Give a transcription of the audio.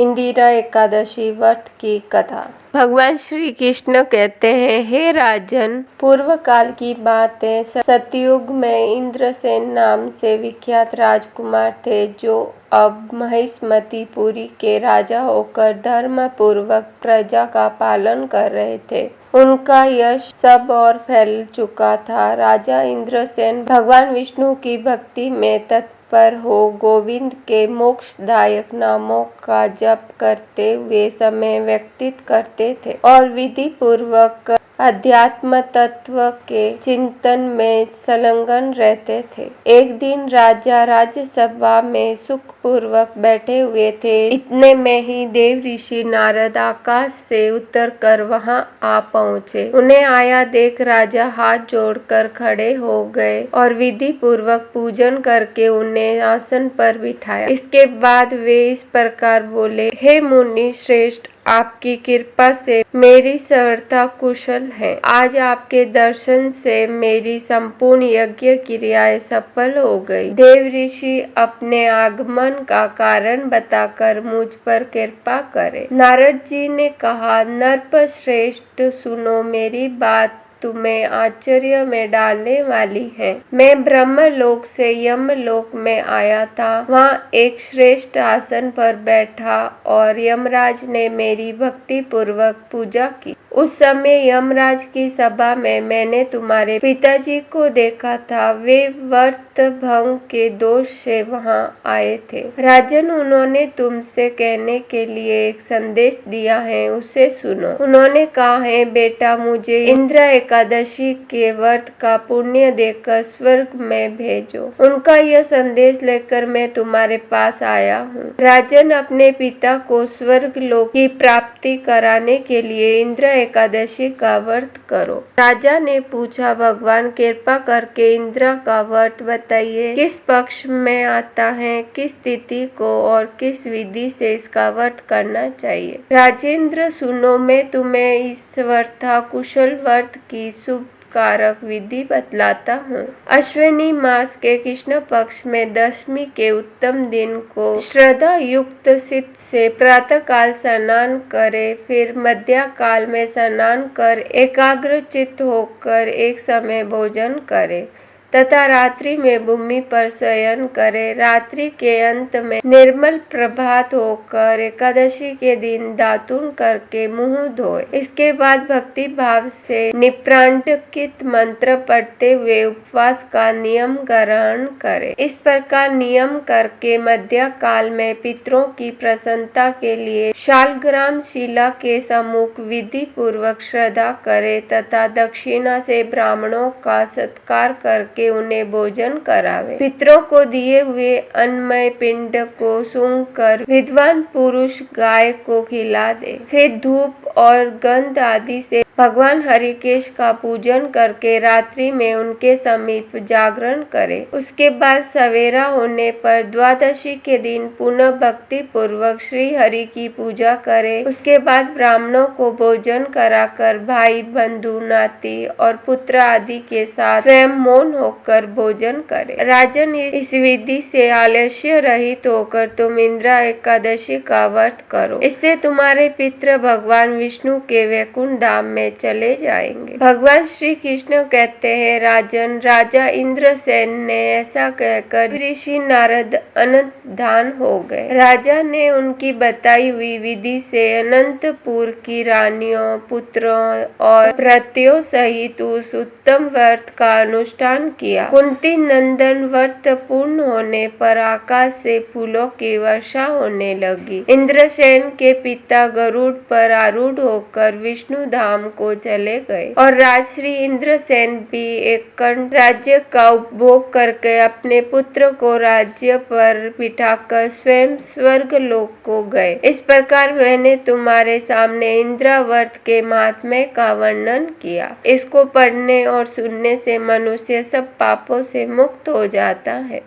इंदिरा एकादशी व्रत की कथा। भगवान श्री कृष्ण कहते हैं, हे राजन, पूर्व काल की बात है। सतयुग में इंद्रसेन नाम से विख्यात राजकुमार थे, जो अब महिष्मतिपुरी के राजा होकर धर्म पूर्वक प्रजा का पालन कर रहे थे। उनका यश सब और फैल चुका था। राजा इंद्रसेन भगवान विष्णु की भक्ति में तत्पर हो गोविंद के मोक्षदायक नामों का जप करते हुए समय व्यतीत करते थे और विधि पूर्वक अध्यात्म तत्व के चिंतन में संलग्न रहते थे। एक दिन राजा राज्यसभा में सुखपूर्वक बैठे हुए थे। इतने में ही देव ऋषि नारद आकाश से उतरकर वहां आ पहुंचे। उन्हें आया देख राजा हाथ जोड़कर खड़े हो गए और विधि पूर्वक पूजन करके उन्हें आसन पर बिठाया। इसके बाद वे इस प्रकार बोले, हे मुनि श्रेष्ठ, आपकी कृपा से मेरी सर्वथा कुशल है। आज आपके दर्शन से मेरी संपूर्ण यज्ञ क्रियाएं सफल हो गई। देव ऋषि अपने आगमन का कारण बताकर मुझ पर कृपा करें। नारद जी ने कहा, नरप श्रेष्ठ, सुनो, मेरी बात तुम्हें आश्चर्य में डालने वाली है। मैं ब्रह्मलोक से यमलोक में आया था। वहाँ एक श्रेष्ठ आसन पर बैठा और यमराज ने मेरी भक्ति पूर्वक पूजा की। उस समय यमराज की सभा में मैंने तुम्हारे पिताजी को देखा था। वे व्रत भंग के दोष से वहाँ आए थे। राजन, उन्होंने तुमसे कहने के लिए एक संदेश दिया है, उसे सुनो। उन्होंने कहा है, बेटा, मुझे इंदिरा एकादशी के व्रत का पुण्य देकर स्वर्ग में भेजो। उनका यह संदेश लेकर मैं तुम्हारे पास आया हूँ। राजन, अपने पिता को स्वर्ग लोक की प्राप्ति कराने के लिए इंदिरा एकादशी का व्रत करो। राजा ने पूछा, भगवान, कृपा करके इंदिरा का व्रत बताइए। किस पक्ष में आता है, किस तिथि को और किस विधि से इसका व्रत करना चाहिए? राजेंद्र, सुनो, मैं तुम्हें इस व्रता कुशल व्रत की शुभ कारक विधि बतलाता हूँ। अश्विनी मास के कृष्ण पक्ष में दशमी के उत्तम दिन को श्रद्धा युक्त चित्त से प्रातः काल स्नान करे, फिर मध्य काल में स्नान कर एकाग्र चित्त होकर एक समय भोजन करे तथा रात्रि में भूमि पर शयन करे। रात्रि के अंत में निर्मल प्रभात होकर एकादशी के दिन दातुन करके मुंह धोए। इसके बाद भक्ति भाव से निप्रांतकित मंत्र पढ़ते हुए उपवास का नियम ग्रहण करे। इस प्रकार नियम करके मध्य काल में पितरों की प्रसन्नता के लिए शालग्राम शिला के सम्मुख विधि पूर्वक श्रद्धा करे तथा दक्षिणा से ब्राह्मणों का सत्कार करके उन्हें भोजन करावे। पितरों को दिए हुए अन्नमय पिंड को सूंघ कर विद्वान पुरुष गाय को खिला दे। फिर धूप और गंध आदि से भगवान हरिकेश का पूजन करके रात्रि में उनके समीप जागरण करे। उसके बाद सवेरा होने पर द्वादशी के दिन पुनः भक्ति पूर्वक श्री हरि की पूजा करे। उसके बाद ब्राह्मणों को भोजन कराकर भाई, बंधु, नाती और पुत्र आदि के साथ स्वयं मौन होकर भोजन करे। राजन, इस विधि से आलस्य रहित होकर तुम इंदिरा एकादशी का व्रत करो। इससे तुम्हारे पितृ भगवान विष्णु के वैकुंठ धाम में चले जाएंगे। भगवान श्री कृष्ण कहते हैं, राजन, राजा इंद्रसेन ने ऐसा कहकर ऋषि नारद अनंत धान हो गए। राजा ने उनकी बताई हुई विधि से अनंतपुर की रानियों, पुत्रों और भृत्यों सहित उस उत्तम व्रत का अनुष्ठान किया। कुंती नंदन व्रत पूर्ण होने पर आकाश से फूलों की वर्षा होने लगी। इंद्रसेन के पिता गरुड़ पर आरूढ़ होकर विष्णु धाम को चले गए और राजश्री इंद्रसेन भी एक कण राज्य का उपभोग करके अपने पुत्र को राज्य पर बिठाकर स्वयं स्वर्ग लोक को गए। इस प्रकार मैंने तुम्हारे सामने इंदिरा व्रत के महात्म्य का वर्णन किया। इसको पढ़ने और सुनने से मनुष्य सब पापों से मुक्त हो जाता है।